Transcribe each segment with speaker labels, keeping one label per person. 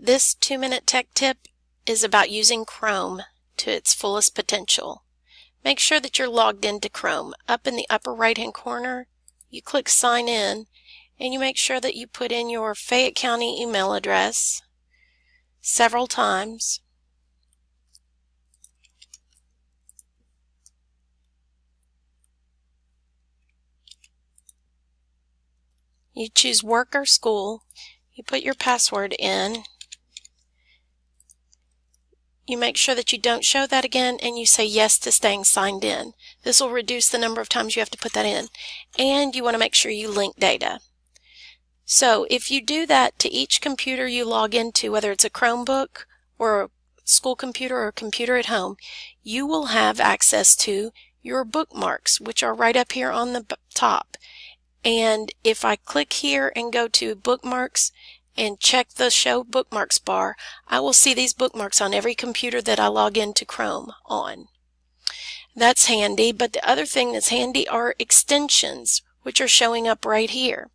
Speaker 1: This 2-minute tech tip is about using Chrome to its fullest potential. Make sure that you're logged into Chrome. Up in the upper right-hand corner, you click Sign In, and you make sure that you put in your Fayette County email address several times. You choose work or school. You put your password in. You make sure that you don't show that again, and you say yes to staying signed in. This will reduce the number of times you have to put that in. And you want to make sure you link data. So if you do that to each computer you log into, whether it's a Chromebook or a school computer or a computer at home, you will have access to your bookmarks, which are right up here on the top. And if I click here and go to bookmarks and check the show bookmarks bar, I will see these bookmarks on every computer that I log into Chrome on. That's handy, but the other thing that's handy are extensions, which are showing up right here.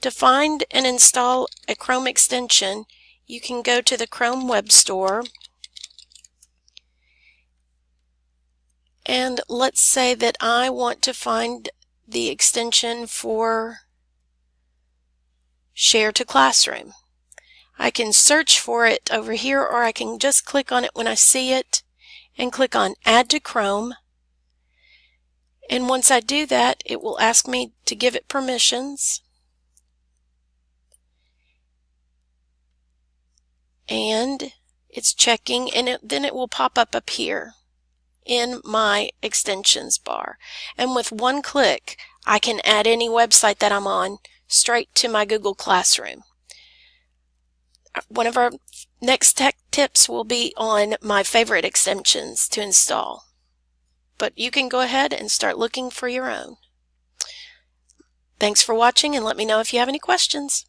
Speaker 1: To find and install a Chrome extension, you can go to the Chrome Web Store, and let's say that I want to find the extension for Share to Classroom. I can search for it over here, or I can just click on it when I see it and click on Add to Chrome. And once I do that, it will ask me to give it permissions. And it's checking, and then it will pop up here in my extensions bar. And with one click, I can add any website that I'm on straight to my Google Classroom. One of our next tech tips will be on my favorite extensions to install. But you can go ahead and start looking for your own. Thanks for watching, and let me know if you have any questions.